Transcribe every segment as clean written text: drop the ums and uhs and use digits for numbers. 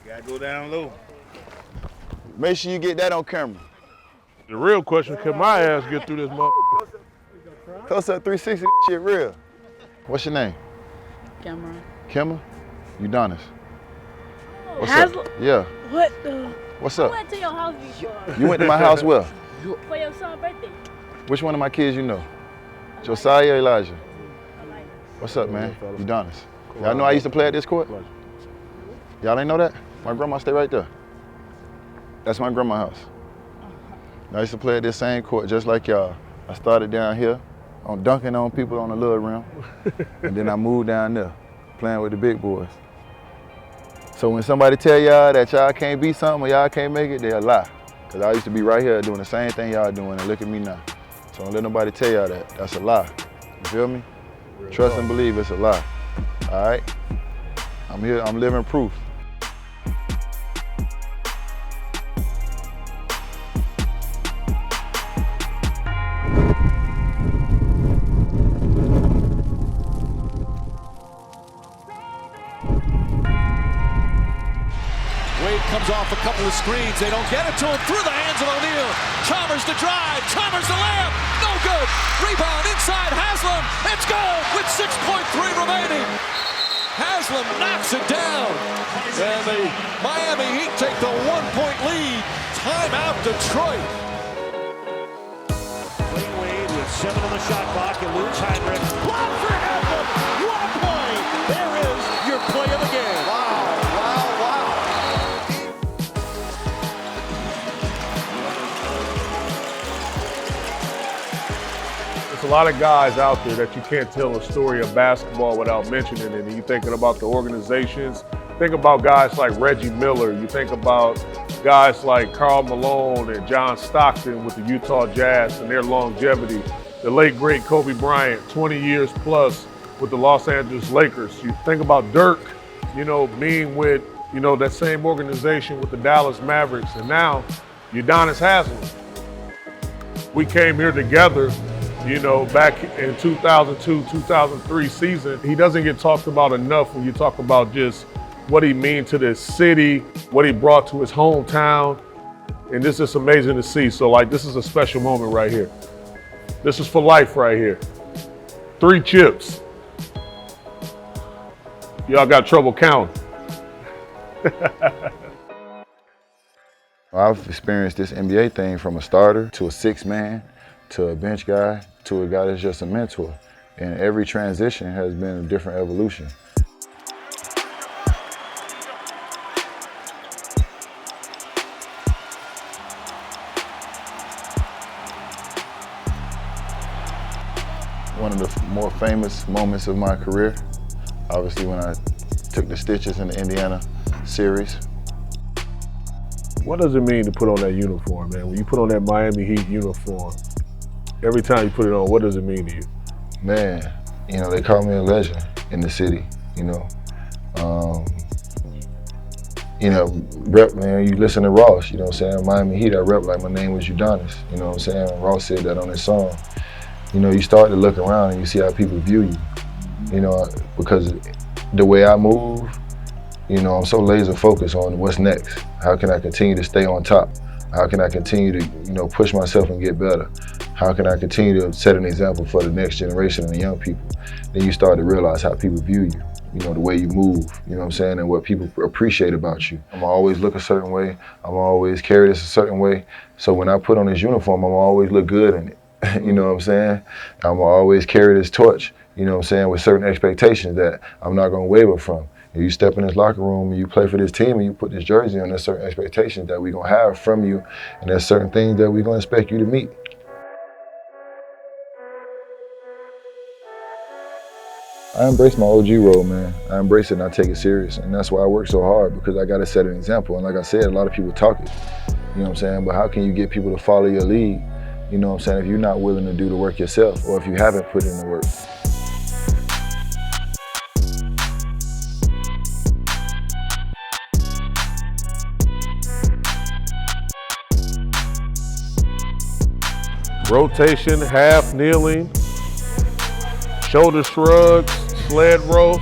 Gotta go down low. Make sure you get that on camera. The real question, can my ass get through this motherfucker? Close up 360, shit real. What's your name? Cameron. Kimmer? Udonis. What's Haslem? up? Yeah. What the? What's I up? went to your house before. You went to my house well? For your son's birthday. Which one of my kids you know? Josiah or Elijah? Like, What's up, man? Udonis. Y'all know I used to play at this court? Y'all ain't know that? My grandma stay right there. That's my grandma's house. I used to play at this same court just like y'all. I started down here on dunking on people on the little rim, and then I moved down there playing with the big boys. So when somebody tell y'all that y'all can't be something or y'all can't make it, they'll lie. Because I used to be right here doing the same thing y'all doing, and look at me now. So don't let nobody tell y'all that. That's a lie. You feel me? Trust and believe it's a lie. All right? I'm here, I'm living proof. Wade comes off a couple of screens. They don't get it to him. Through the hands of O'Neal. Chalmers to drive. Chalmers the layup. No good. Rebound inside Haslem. It's good with 6.3 remaining. Haslem knocks it down. And the Miami Heat take the 1-point lead. Timeout Detroit. Wynwood with 7 on the shot clock and Luke Heinrich. Block for Haslem. What a play. There is your play of the game. There's a lot of guys out there that you can't tell a story of basketball without mentioning it. And you thinking about the organizations, think about guys like Reggie Miller, you think about guys like Karl Malone and John Stockton with the Utah Jazz and their longevity. The late, great Kobe Bryant, 20 years plus with the Los Angeles Lakers. You think about Dirk, being with, that same organization with the Dallas Mavericks. And now, Udonis Haslem. We came here together, back in 2002, 2003 season. He doesn't get talked about enough when you talk about just what he means to this city, what he brought to his hometown. And this is amazing to see. So this is a special moment right here. This is for life right here. 3 chips. Y'all got trouble counting. I've experienced this NBA thing from a starter to a 6-man to a bench guy to a guy that's just a mentor. And every transition has been a different evolution. One of the more famous moments of my career, obviously when I took the stitches in the Indiana series. What does it mean to put on that uniform, man? When you put on that Miami Heat uniform, every time you put it on, what does it mean to you? Man, they call me a legend in the city, rep, man, you listen to Ross, Miami Heat, I rep like my name was Udonis, Ross said that on his song. You start to look around and you see how people view you, because the way I move, I'm so laser focused on what's next. How can I continue to stay on top? How can I continue to, push myself and get better? How can I continue to set an example for the next generation and the young people? Then you start to realize how people view you, the way you move, and what people appreciate about you. I'm always look a certain way. I'm always carry this a certain way. So when I put on this uniform, I'm always look good in it. I'm always carry this torch, with certain expectations that I'm not gonna waver from. If you step in this locker room and you play for this team and you put this jersey on, there's certain expectations that we're gonna have from you, and there's certain things that we're gonna expect you to meet. I embrace my OG role, man. I embrace it and I take it serious. And that's why I work so hard, because I gotta set an example. And like I said, a lot of people talk it, but how can you get people to follow your lead, if you're not willing to do the work yourself, or if you haven't put in the work. Rotation, half kneeling, shoulder shrugs, sled row.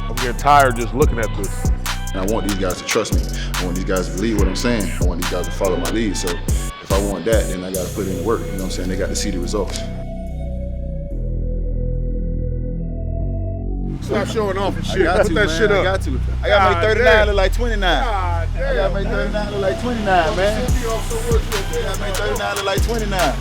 I'm getting tired just looking at this. And I want these guys to trust me. I want these guys to believe what I'm saying. I want these guys to follow my lead. So if I want that, then I got to put in the work. You know what I'm saying? They got to see the results. Stop showing off and shit. I got Put to, that man. shit up. I got to. I got to make 39 look like 29. God damn, I got to make 39 look like 29, man. I got to make 39 look like 29.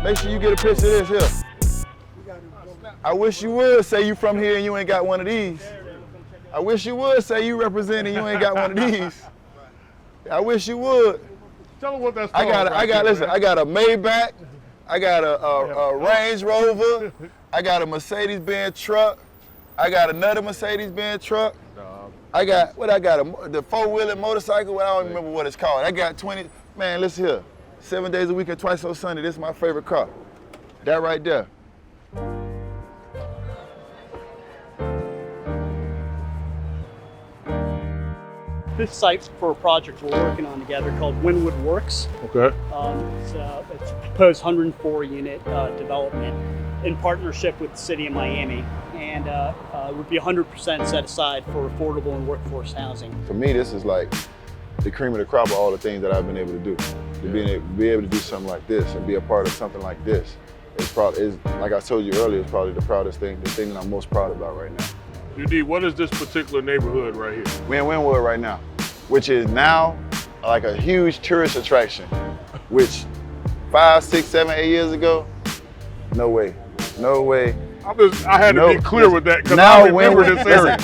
Make sure you get a picture of this here. I wish you would say you from here and you ain't got one of these. I wish you would say you represent and you ain't got one of these. I wish you would. Tell them what that's I called. I got a Maybach, I got a Range Rover, I got a Mercedes-Benz truck, I got another Mercedes-Benz truck. I got the four-wheeler motorcycle. I don't remember what it's called. I got 20. Man, listen here. 7 days a week and twice on Sunday. This is my favorite car. That right there. This site's for a project we're working on together called Wynwood Works. Okay. It's a proposed 104-unit development in partnership with the city of Miami, and would be 100% set aside for affordable and workforce housing. For me, this is like the cream of the crop of all the things that I've been able to do. To be able to do something like this and be a part of something like this is like I told you earlier, it's probably the proudest thing, the thing that I'm most proud about right now. UD, what is this particular neighborhood right here? We're in Wynwood right now, which is now like a huge tourist attraction, which 5, 6, 7, 8 years ago, no way. I had to be clear with that because I remember this area.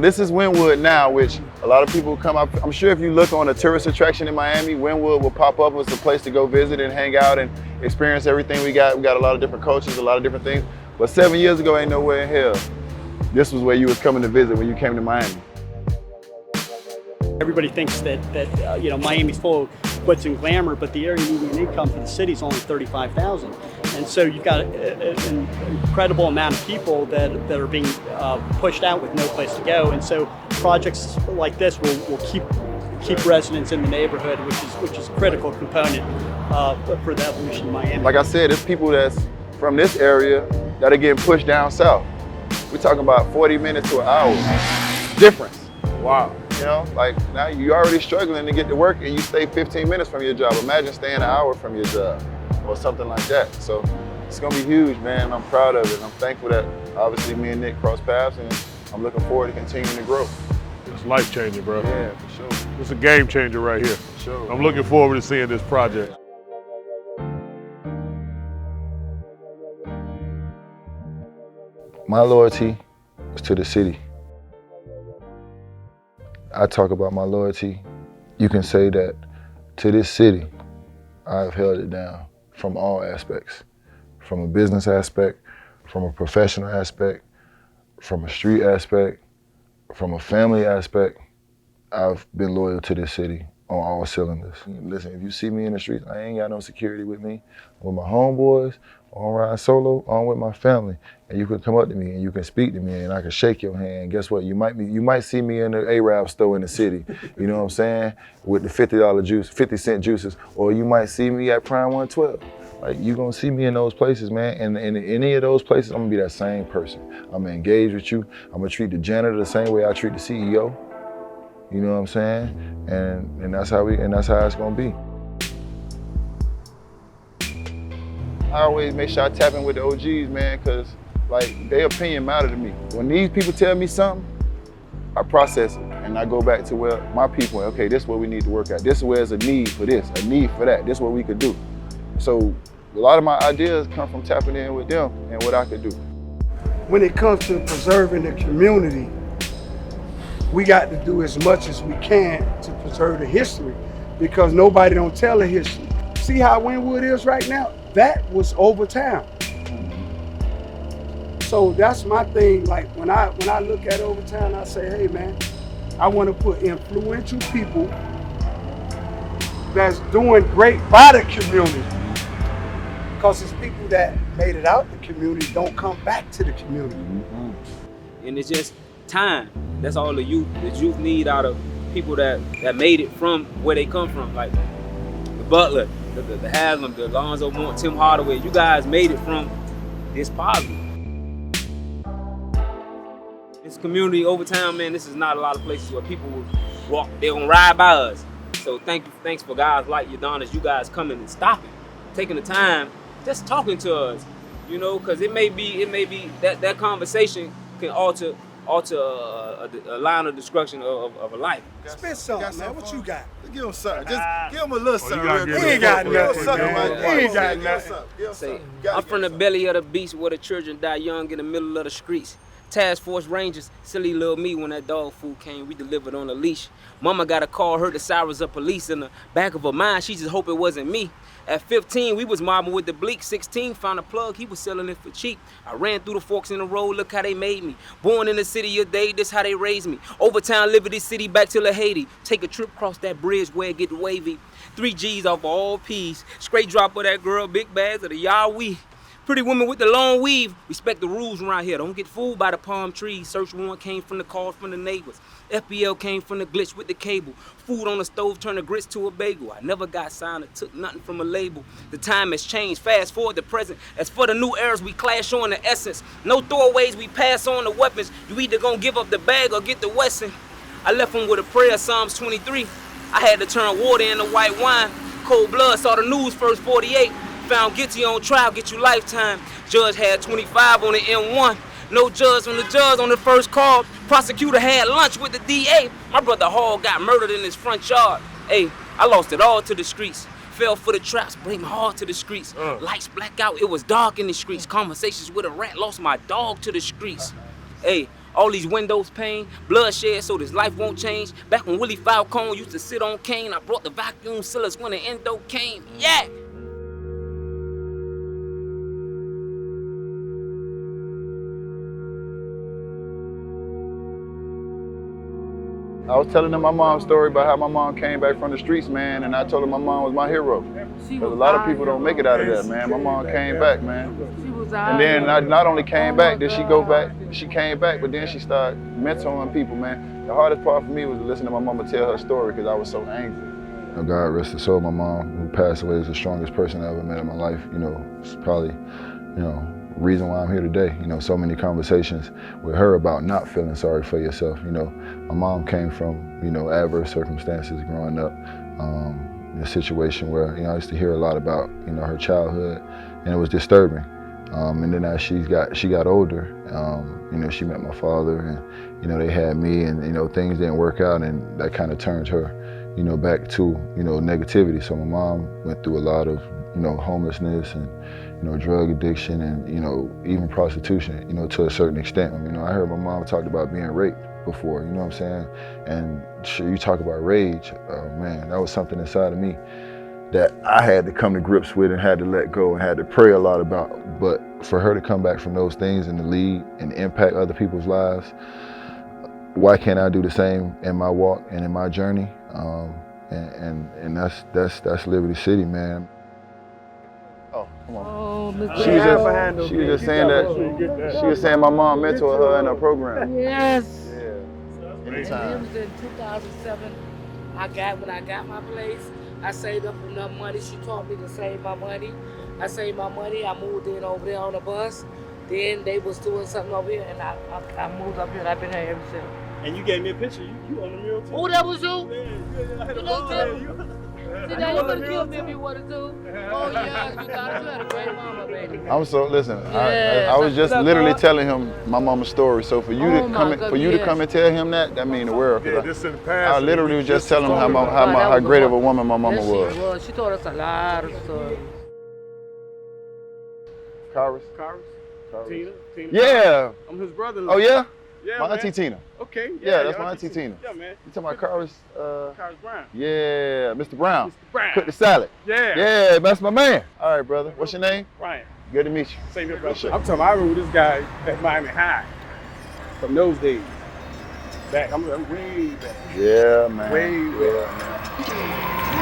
This is Wynwood now, which a lot of people come up. I'm sure if you look on a tourist attraction in Miami, Wynwood will pop up as a place to go visit and hang out and experience everything we got. We got a lot of different cultures, a lot of different things. But 7 years ago, ain't no way in hell this was where you was coming to visit when you came to Miami. Everybody thinks that Miami's full of glitz and glamour, but the area median income for the city is only $35,000, and so you've got an incredible amount of people that are being pushed out with no place to go, and so projects like this will keep residents in the neighborhood, which is a critical component for the evolution of Miami. Like I said, it's people that's from this area that are getting pushed down south. We're talking about 40 minutes to an hour difference. Wow. You know, like now you're already struggling to get to work and you stay 15 minutes from your job. Imagine staying an hour from your job or something like that. So it's gonna be huge, man. I'm proud of it. I'm thankful that obviously me and Nick crossed paths, and I'm looking forward to continuing to grow. It's life changing, bro. Yeah, for sure. It's a game changer right here. For sure. I'm looking forward to seeing this project. My loyalty is to the city. I talk about my loyalty. You can say that to this city, I've held it down from all aspects, from a business aspect, from a professional aspect, from a street aspect, from a family aspect. I've been loyal to this city on all cylinders. Listen, if you see me in the streets, I ain't got no security with me. I'm with my homeboys, I'm riding solo, I'm with my family. And you can come up to me and you can speak to me and I can shake your hand. Guess what? You might see me in the Arab store in the city, you know what I'm saying? With the $50 juice, 50-cent juices, or you might see me at Prime 112. Like, you gonna see me in those places, man. And in any of those places, I'm gonna be that same person. I'm gonna engage with you. I'm gonna treat the janitor the same way I treat the CEO. You know what I'm saying? And that's how it's gonna be. I always make sure I tap in with the OGs, man, because like their opinion matter to me. When these people tell me something, I process it and I go back to where my people, okay, this is what we need to work at. This is where there's a need for this, a need for that. This is what we could do. So a lot of my ideas come from tapping in with them and what I could do. When it comes to preserving the community, we got to do as much as we can to preserve the history, because nobody don't tell the history. See how Wynwood is right now? That was over town. So that's my thing. Like when I look at over town, I say, hey man, I want to put influential people that's doing great by the community Because it's people that made it out the community don't come back to the community. And it's just time. That's all the youth need out of people that made it from where they come from. Like the Butler, the Haslem, the Alonzo Moore, Tim Hardaway. You guys made it from this poverty. This community over time, man, this is not a lot of places where people will walk, they're gonna ride by us. So thanks for guys like Udonis, you guys coming and stopping, taking the time, just talking to us, you know, because it may be that conversation can alter a line of destruction of a life. Spit something, man. What you got? Give him something. Just give him a little something. He ain't got nothing. He ain't got nothing. Say, I'm from the belly of the beast where the children die young in the middle of the streets. Task Force Rangers, silly little me when that dog food came, we delivered on a leash. Mama got a call, heard the sirens of police in the back of her mind, she just hope it wasn't me. At 15, we was mobbing with the bleak. 16, found a plug, he was selling it for cheap. I ran through the forks in the road, look how they made me. Born in the city of Dade, this how they raised me. Overtown, Liberty City, back to La Haiti. Take a trip across that bridge where it get wavy. 3 G's off of all P's. Straight drop of that girl, big bags of the Yahweh. Pretty women with the long weave. Respect the rules around here. Don't get fooled by the palm trees. Search warrant came from the calls from the neighbors. FBL came from the glitch with the cable. Food on the stove turned the grits to a bagel. I never got signed or took nothing from a label. The time has changed. Fast forward to present. As for the new eras, we clash on the essence. No throwaways, we pass on the weapons. You either gonna give up the bag or get the Wesson. I left him with a prayer, Psalms 23. I had to turn water into white wine. Cold blood, saw the news first 48. Found guilty on trial, get you lifetime. Judge had 25 on the M1. No judge on the judge on the first call. Prosecutor had lunch with the DA. My brother Hall got murdered in his front yard. Hey, I lost it all to the streets. Fell for the traps, bring my heart to the streets. Lights black out, it was dark in the streets. Conversations with a rat, lost my dog to the streets. Hey, all these windows pane, bloodshed so this life won't change. Back when Willie Falcone used to sit on cane, I brought the vacuum sealers when the endo came. Yeah! I was telling them my mom's story about how my mom came back from the streets, man, and I told them my mom was my hero. Because a lot of people don't make it out of that, man. My mom came back, man. And then not only came back, did she go back, she came back, but then she started mentoring people, man. The hardest part for me was to listen to my mama tell her story because I was so angry. You know, God rest her soul, my mom, who passed away, is the strongest person I ever met in my life. You know, it's probably, you know, reason why I'm here today. You know, so many conversations with her about not feeling sorry for yourself. You know, my mom came from, you know, adverse circumstances growing up, in a situation where, you know, I used to hear a lot about, you know, her childhood, and it was disturbing. And then as she got older, you know, she met my father, and, you know, they had me, and, you know, things didn't work out, and that kind of turned her, you know, back to, you know, negativity. So my mom went through a lot of, you know, homelessness and, you know, drug addiction and, you know, even prostitution, you know, to a certain extent. You know, I heard my mom talked about being raped before, you know what I'm saying? And you talk about rage, man, that was something inside of me that I had to come to grips with and had to let go and had to pray a lot about. But for her to come back from those things and to lead and impact other people's lives, why can't I do the same in my walk and in my journey? And that's Liberty City, man. Oh, come on. Oh, She was just saying that. She was saying my mom mentored her in her program. Yes. Yeah. It was in 2007. When I got my place, I saved up enough money. She taught me to save my money. I saved my money. I moved in over there on the bus. Then they was doing something over here, and I moved up here. And I've been here ever since. And you gave me a picture. You on the mural too. Oh, that was you? Yeah, I had You a know, ball. See, now you would have killed me if you would have do. Oh, yeah, you had a great mama, baby. I'm so listen. Yes, I was just that's literally up. telling him my mama's story. So for you Oh to my come, God, for you to yes. come and tell him that mean the world. 'Cause Yeah, just in the past. I literally was just telling him That how was great a of a woman my mama Yes, was. she was. She taught us a lot of stories. Karis? Tina. Yeah. I'm his brother. Oh yeah. Yeah, My man. auntie Tina. Okay. Yeah, that's your my auntie Tina. Yeah, man. You talking about Karis? Carlos Brown. Yeah, Mr. Brown. Mr. Brown. Cook the salad. Yeah. Yeah, that's my man. All right, brother. What's your name? Ryan. Good to meet you. Same here, brother. Sure. I'm talking. I remember this guy at Miami High from those days. Back. I'm way back. Yeah, man. Way yeah, man.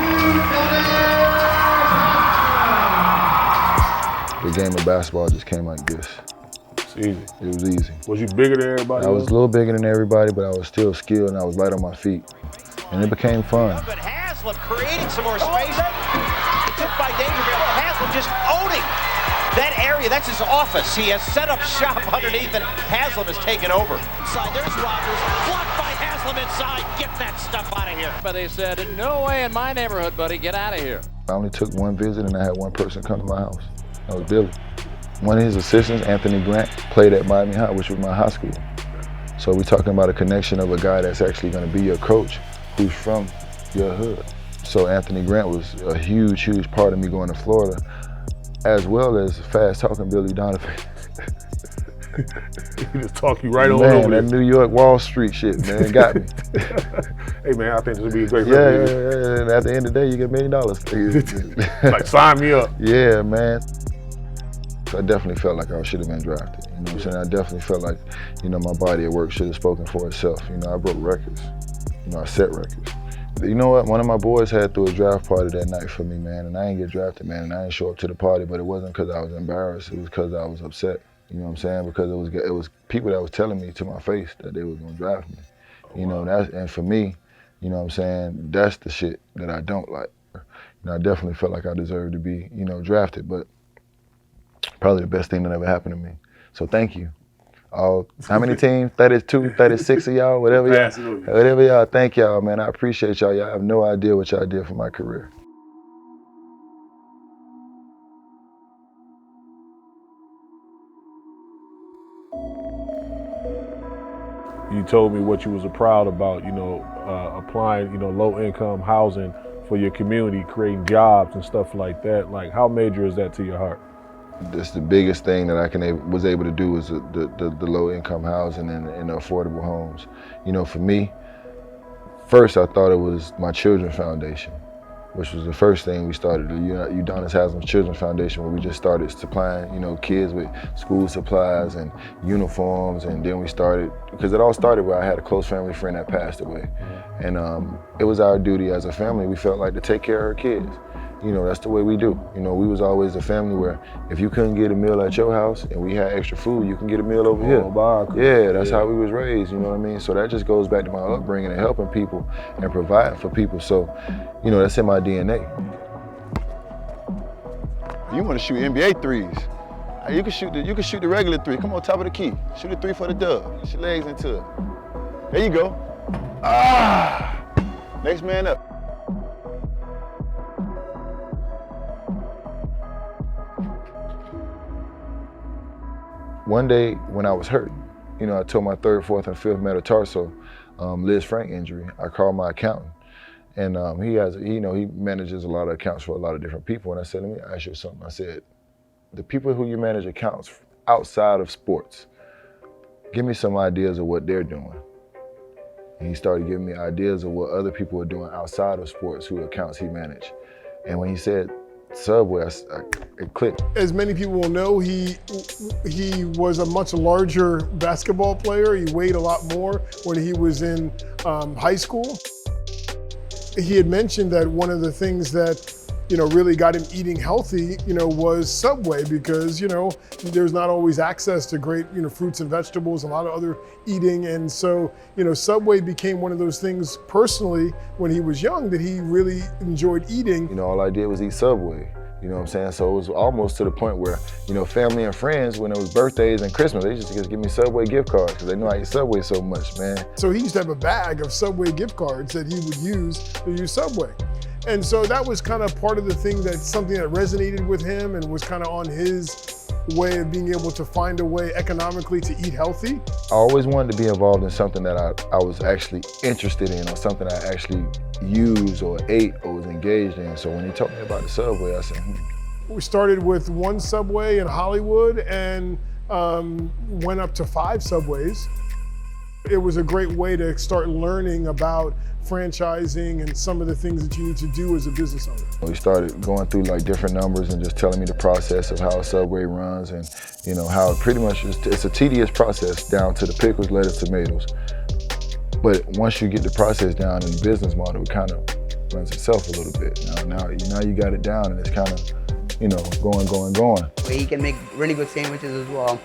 the game of basketball just came like this. It's easy. It was easy. Was you bigger than everybody I was else? a little bigger than everybody, but I was still skilled and I was light on my feet. And it became fun. But Haslem creating some more space. Tipped by Dangerfield. Haslem just owning that area. That's his office. He has set up shop underneath and Haslem has taken over. Inside, there's Rogers. Blocked by Haslem inside. Get that stuff out of here. But they said, no way in my neighborhood, buddy. Get out of here. I only took one visit and I had one person come to my house. That was Billy. One of his assistants, Anthony Grant, played at Miami High, which was my high school. So we're talking about a connection of a guy that's actually gonna be your coach who's from your hood. So Anthony Grant was a huge, huge part of me going to Florida, as well as fast-talking Billy Donovan. He just talk you right on Man, over that there. New York Wall Street shit, man, got me. Hey man, I think this would be a great Yeah, and at the end of the day, you get $1 million. Like sign me up. Yeah, man. I definitely felt like I should have been drafted. You know what I'm saying? I definitely felt like, you know, my body of work should have spoken for itself. You know, I broke records. You know, I set records. You know what? One of my boys had threw a draft party that night for me, man, and I didn't get drafted, man, and I didn't show up to the party, but it wasn't because I was embarrassed. It was because I was upset. You know what I'm saying? Because it was people that was telling me to my face that they was gonna draft me. You know, and for me, you know what I'm saying, that's the shit that I don't like. You know, I definitely felt like I deserved to be, you know, drafted, but probably the best thing that ever happened to me. So thank you. How many teams? 32, 36 of y'all, whatever y'all. Thank y'all, man. I appreciate y'all. Y'all have no idea what y'all did for my career. You told me what you was proud about, you know, applying, you know, low-income housing for your community, creating jobs and stuff like that. Like, how major is that to your heart? That's the biggest thing that I was able to do is the low-income housing and the affordable homes. You know, for me, first I thought it was my Children's Foundation, which was the first thing we started, the Udonis Haslem Children's Foundation, where we just started supplying, you know, kids with school supplies and uniforms, and then we started, because it all started where I had a close family friend that passed away. And it was our duty as a family, we felt like, to take care of her kids. You know, that's the way we do. You know, we was always a family where if you couldn't get a meal at your house and we had extra food, you can get a meal over here. Yeah, that's how we was raised, you know what I mean? So that just goes back to my upbringing and helping people and providing for people. So, you know, that's in my DNA. You want to shoot NBA threes. You can shoot the regular three. Come on, top of the key. Shoot a three for the dub. Get your legs into it. There you go. Next man up. One day when I was hurt, you know, I tore my 3rd, 4th, and 5th metatarsal, Liz Frank injury. I called my accountant, and he manages a lot of accounts for a lot of different people. And I said, let me ask you something. I said, the people who you manage accounts outside of sports, give me some ideas of what they're doing. And he started giving me ideas of what other people were doing outside of sports, who accounts he managed. And when he said Subway, it clicked. As many people will know, he was a much larger basketball player. He weighed a lot more when he was in high school. He had mentioned that one of the things that, you know, really got him eating healthy, you know, was Subway, because, you know, there's not always access to great, you know, fruits and vegetables, a lot of other eating. And so, you know, Subway became one of those things personally when he was young that he really enjoyed eating. You know, all I did was eat Subway. You know what I'm saying? So it was almost to the point where, you know, family and friends, when it was birthdays and Christmas, they just give me Subway gift cards because they know I eat Subway so much, man. So he used to have a bag of Subway gift cards that he would use to use Subway. And so that was kind of part of the thing, that something that resonated with him and was kind of on his way of being able to find a way economically to eat healthy. I always wanted to be involved in something that I was actually interested in, or something I actually used or ate or was engaged in. So when he told me about the Subway, I said, We started with one Subway in Hollywood and went up to 5 Subways. It was a great way to start learning about franchising and some of the things that you need to do as a business owner. We started going through like different numbers and just telling me the process of how a Subway runs, and you know how it pretty much it's a tedious process down to the pickles, lettuce, tomatoes. But once you get the process down and the business model, it kind of runs itself a little bit. Now you got it down, and it's kind of going. He can make really good sandwiches as well,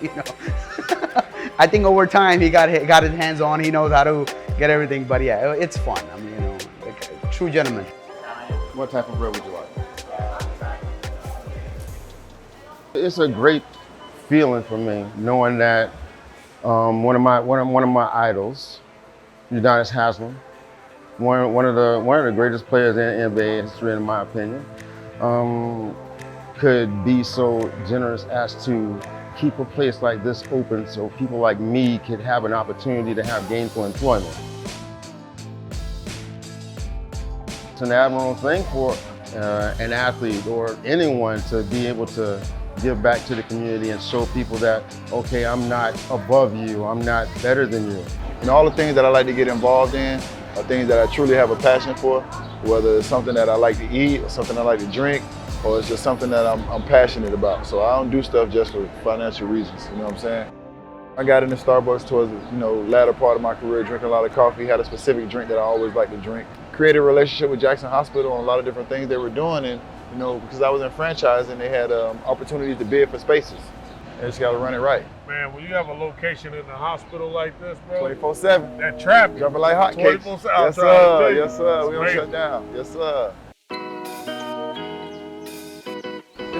I think over time he got his hands on. He knows how to get everything. But yeah, it's fun. I mean, like a true gentleman. What type of bread would you like? It's a great feeling for me knowing that one of my idols, Udonis Haslem, one of the greatest players in NBA history, in my opinion, could be so generous as to keep a place like this open so people like me could have an opportunity to have gainful employment. It's an admirable thing for an athlete or anyone to be able to give back to the community and show people that, okay, I'm not above you, I'm not better than you. And all the things that I like to get involved in are things that I truly have a passion for, whether it's something that I like to eat or something I like to drink, or it's just something that I'm passionate about. So I don't do stuff just for financial reasons, you know what I'm saying? I got into Starbucks towards the latter part of my career, drinking a lot of coffee, had a specific drink that I always like to drink. Created a relationship with Jackson Hospital on a lot of different things they were doing, and because I was in franchise and they had opportunities to bid for spaces. And just gotta run it right. Man, when you have a location in the hospital like this, bro. 24/7. That traffic. Jumping like hotcakes. 24/7. Yes, sir. Yes, sir. We don't shut down. Yes, sir.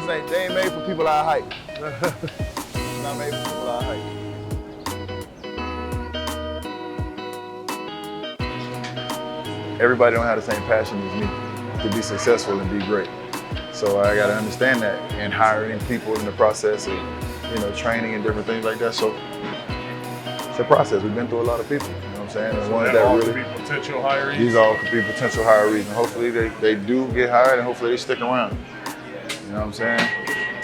They ain't made for people our height. It's not made for people our height. Everybody don't have the same passion as me to be successful and be great. So I got to understand that and hiring people in the process of, training and different things like that. So it's a process. We've been through a lot of people, you know what I'm saying? So ones that that all really, could be potential hirees? These all could be potential hirees. And hopefully they do get hired and hopefully they stick around. You know what I'm saying?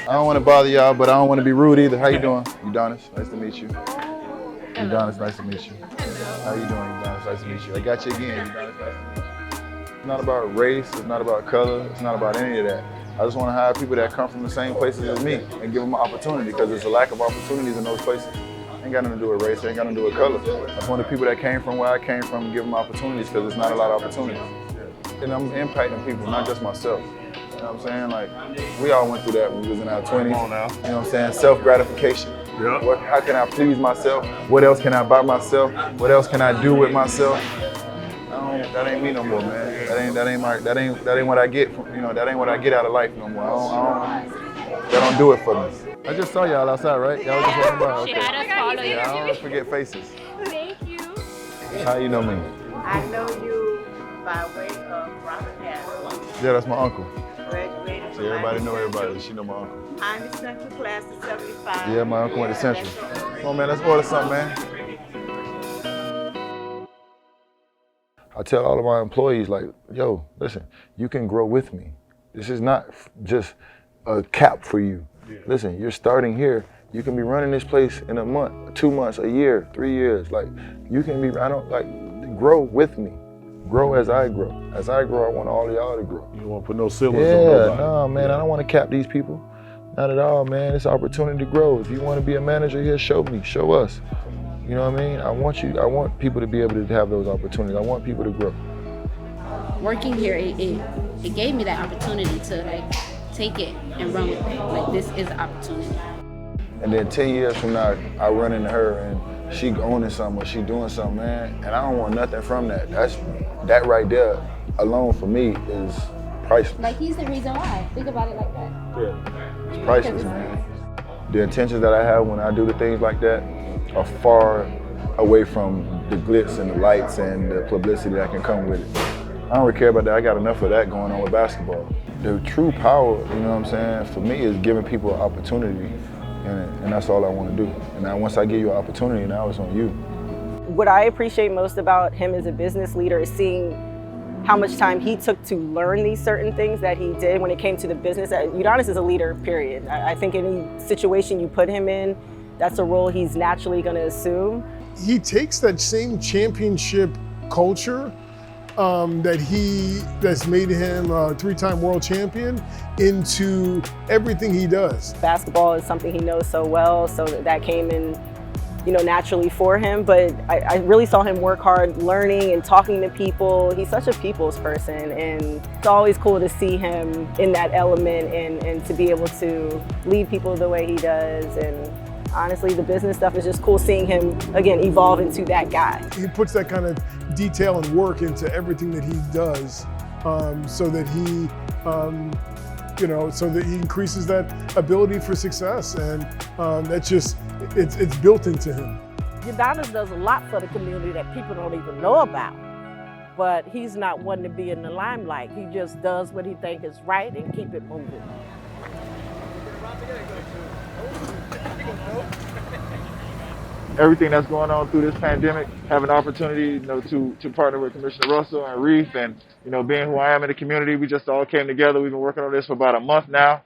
I don't want to bother y'all, but I don't want to be rude either. How you doing? Udonis, nice to meet you. Udonis, nice to meet you. How you doing, Udonis? Nice to meet you. I got you again, Udonis, nice to meet you. It's not about race, it's not about color, it's not about any of that. I just want to hire people that come from the same places as me and give them an opportunity because there's a lack of opportunities in those places. Ain't got nothing to do with race, ain't got nothing to do with color. I just want the people that came from where I came from and give them opportunities because there's not a lot of opportunities. And I'm impacting people, not just myself. You know what I'm saying? Like, we all went through that when we was in our 20s. Come on now. You know what I'm saying? Self-gratification. Yep. How can I please myself? What else can I buy myself? What else can I do with myself? That ain't me no more, man. That ain't what I get from, that ain't what I get out of life no more. That don't do it for me. I just saw y'all outside, right? Y'all was just walking by. Okay. Yeah, I don't forget faces. Thank you. How you know me? I know you by way of Robert Haslem. Yeah, that's my uncle. Graduated See, from everybody know everybody. She know my uncle. I'm the Central class of 75. Yeah, my uncle went to Central. Come on, man, let's order something, man. I tell all of my employees, like, yo, listen, you can grow with me. This is not just a cap for you. Yeah. Listen, you're starting here. You can be running this place in a month, 2 months, a year, 3 years. Like, you can be, grow with me. Grow as I grow. As I grow, I want all of y'all to grow. You don't want to put no ceilings on nobody. No, man, I don't want to cap these people. Not at all, man. It's an opportunity to grow. If you want to be a manager here, show me, show us. You know what I mean? I want people to be able to have those opportunities. I want people to grow. Working here, it gave me that opportunity to take it and run with it. Like, this is an opportunity. And then 10 years from now, I run into her and she owning something or she doing something, man, and I don't want nothing from that. That right there alone for me is priceless. Like, he's the reason why. Think about it like that. Yeah, it's priceless, man. The intentions that I have when I do the things like that are far away from the glitz and the lights and the publicity that can come with it. I don't really care about that. I got enough of that going on with basketball. The true power, you know what I'm saying, for me is giving people an opportunity, and that's all I want to do. And now once I give you an opportunity, now it's on you. What I appreciate most about him as a business leader is seeing how much time he took to learn these certain things that he did when it came to the business. Udonis is a leader, period. I think any situation you put him in, that's a role he's naturally going to assume. He takes that same championship culture that's made him a 3-time world champion into everything he does. Basketball is something he knows so well, so that came in naturally for him, but I really saw him work hard learning and talking to people. He's such a people's person, and it's always cool to see him in that element and to be able to lead people the way he does. And honestly, the business stuff is just cool seeing him, again, evolve into that guy. He puts that kind of detail and work into everything that he does, so that he so that he increases that ability for success, and that's just, it's built into him. Udonis does a lot for the community that people don't even know about, but he's not one to be in the limelight. He just does what he thinks is right and keep it moving. Everything that's going on through this pandemic, have an opportunity, to partner with Commissioner Russell and Reef, and being who I am in the community, we just all came together. We've been working on this for about a month now.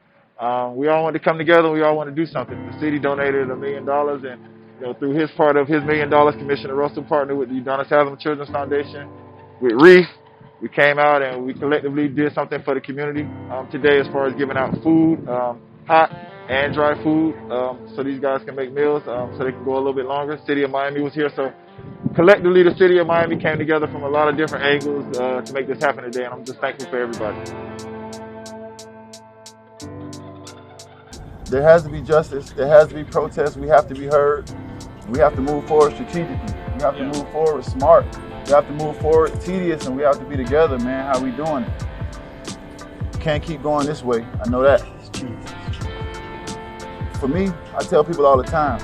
We all want to come together. We all want to do something. The city donated $1 million, and through his part of his $1 million, Commissioner Russell partnered with the Udonis Haslem Children's Foundation, with Reef. We came out and we collectively did something for the community today, as far as giving out food, hot and dry food, so these guys can make meals, so they can go a little bit longer. City of Miami was here, so collectively the city of Miami came together from a lot of different angles to make this happen today, and I'm just thankful for everybody. There has to be justice. There has to be protest. We have to be heard. We have to move forward strategically. We have to move forward smart. We have to move forward tedious, and we have to be together, man. How we doing it? Can't keep going this way. I know that. For me, I tell people all the time,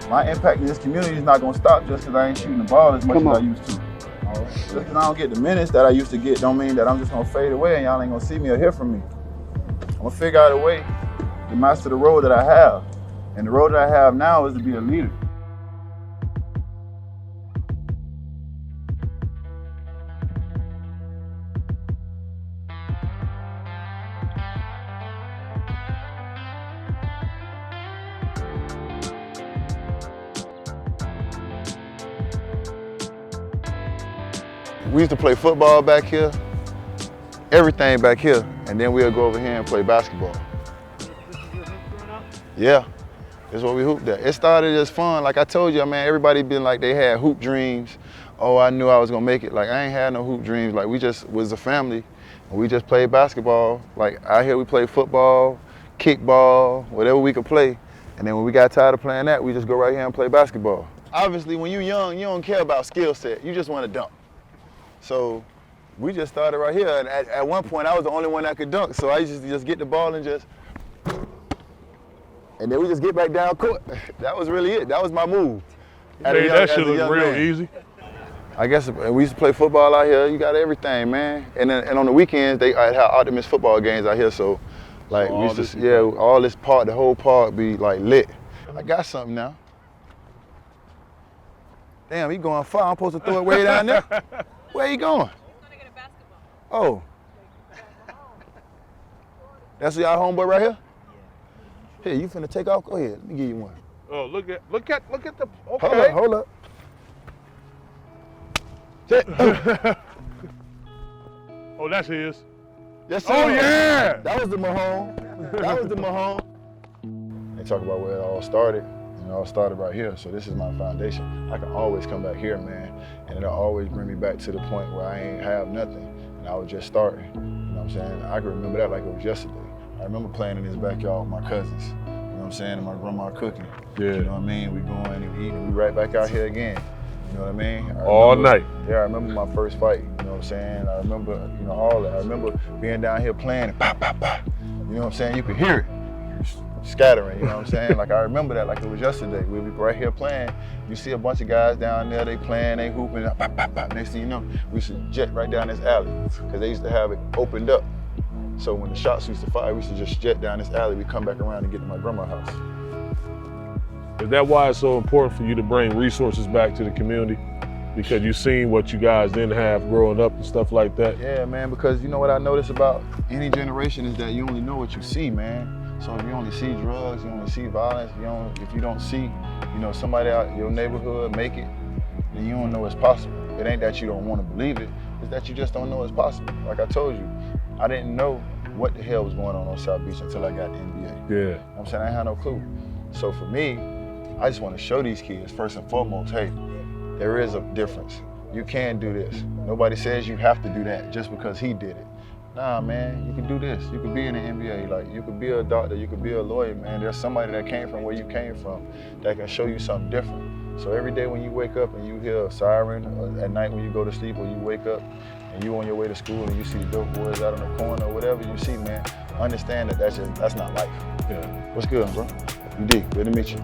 my impact in this community is not going to stop just because I ain't shooting the ball as much as I used to. Just because I don't get the minutes that I used to get don't mean that I'm just going to fade away and y'all ain't going to see me or hear from me. I'm going to figure out a way to master the role that I have. And the role that I have now is to be a leader. We used to play football back here, everything back here, and then we'll go over here and play basketball. Yeah, that's what we hooped at. It started as fun. Like I told you, man, everybody been like they had hoop dreams. Oh, I knew I was gonna make it. Like I ain't had no hoop dreams. Like we just was a family, and we just played basketball. Like out here we played football, kickball, whatever we could play. And then when we got tired of playing that, we just go right here and play basketball. Obviously, when you're young, you don't care about skill set. You just want to dunk. So we just started right here, and at one point I was the only one that could dunk, so I used to just get the ball and then we just get back down court. That was really it. That was my move. That shit look real easy. I guess we used to play football out here. You got everything, man. And on the weekends, I'd have Optimus football games out here, so like we used to, all this park, the whole park be like lit. I got something now. Damn, he going far. I'm supposed to throw it way down there. Where you going? I'm gonna get a basketball. Oh. That's y'all homeboy right here? Here, you finna take off? Go ahead, let me give you one. Oh, look at the, okay. Hold up. Oh, that's his. Yes, sir. Oh, yeah! That was the Mahone. That was the Mahone. They talk about where it all started. It all started right here, so this is my foundation. I can always come back here, man, and it'll always bring me back to the point where I ain't have nothing, and I was just starting. You know what I'm saying? I can remember that like it was yesterday. I remember playing in this backyard with my cousins, you know what I'm saying, and my grandma cooking. Yeah. You know what I mean? We going and eating, and we right back out here again. You know what I mean? All night. Yeah, I remember my first fight, you know what I'm saying? I remember, all that. I remember being down here playing and pop, pop, pop. You know what I'm saying? You could hear it. Scattering, you know what I'm saying? Like I remember that like it was yesterday. We'll be right here playing. You see a bunch of guys down there, they playing, they hooping, pop, pop, pop. Next thing you know, we used to jet right down this alley because they used to have it opened up. So when the shots used to fire, we used to just jet down this alley. We come back around and get to my grandma's house. Is that why it's so important for you to bring resources back to the community? Because you've seen what you guys didn't have growing up and stuff like that? Yeah, man, because you know what I notice about any generation is that you only know what you see, man. So if you only see drugs, you only see violence, if you don't see, somebody out in your neighborhood make it, then you don't know it's possible. It ain't that you don't want to believe it, it's that you just don't know it's possible. Like I told you, I didn't know what the hell was going on South Beach until I got the NBA. Yeah. I'm saying I had no clue. So for me, I just want to show these kids, first and foremost, hey, there is a difference. You can do this. Nobody says you have to do that just because he did it. Nah, man, you can do this. You could be in the NBA. Like, you could be a doctor, you could be a lawyer, man. There's somebody that came from where you came from that can show you something different. So every day when you wake up and you hear a siren, or at night when you go to sleep, or you wake up and you on your way to school and you see dope boys out on the corner or whatever you see, man, understand that that's not life. Yeah. What's good, bro? UD, good to meet you.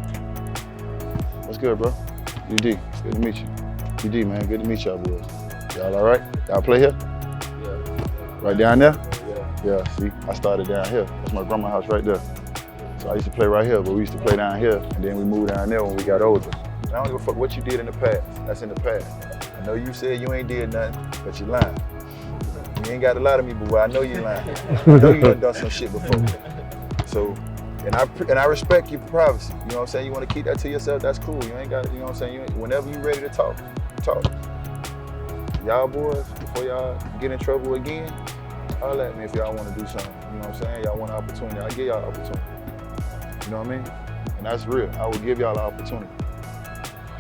What's good, bro? UD, good to meet you. UD, man, good to meet y'all boys. Y'all all right? Y'all play here? Yeah. Right down there? Yeah. Yeah, see, I started down here. That's my grandma's house right there. So I used to play right here, but we used to play down here, and then we moved down there when we got older. And I don't give a fuck what you did in the past. That's in the past. I know you said you ain't did nothing, but you lying. You ain't got to lie to me, boy. I know you lying. I know you done some shit before. So, and I respect your privacy. You know what I'm saying? You want to keep that to yourself, that's cool. You ain't got, you know what I'm saying? Whenever you ready to talk, talk. Y'all boys, before y'all get in trouble again, holler at me if y'all want to do something. You know what I'm saying? Y'all want an opportunity, I'll give y'all an opportunity. You know what I mean? And that's real. I will give y'all an opportunity.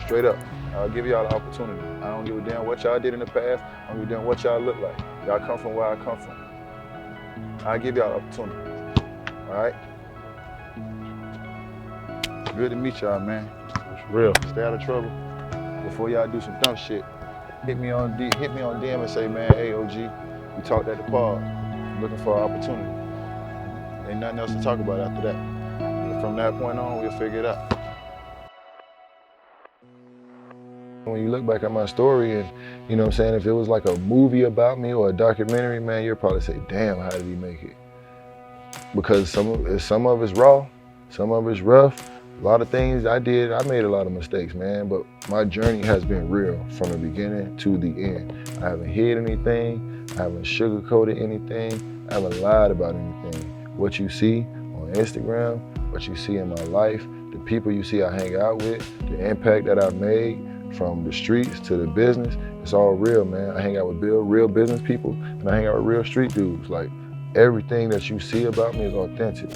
Straight up. I'll give y'all an opportunity. I don't give a damn what y'all did in the past. I don't give a damn what y'all look like. Y'all come from where I come from. I'll give y'all an opportunity. All right? Good to meet y'all, man. It's real. Stay out of trouble before y'all do some dumb shit. Hit me on DM and say, man, hey, OG, we talked at the pod. Looking for an opportunity. Ain't nothing else to talk about after that. And from that point on, we'll figure it out. When you look back at my story and, you know what I'm saying, if it was like a movie about me or a documentary, man, you'll probably say, damn, how did he make it? Because some of it's raw, some of it's rough. A lot of things I did, I made a lot of mistakes, man, but my journey has been real from the beginning to the end. I haven't hid anything, I haven't sugarcoated anything, I haven't lied about anything. What you see on Instagram, what you see in my life, the people you see I hang out with, the impact that I've made from the streets to the business, it's all real, man. I hang out with real business people and I hang out with real street dudes. Like, everything that you see about me is authentic.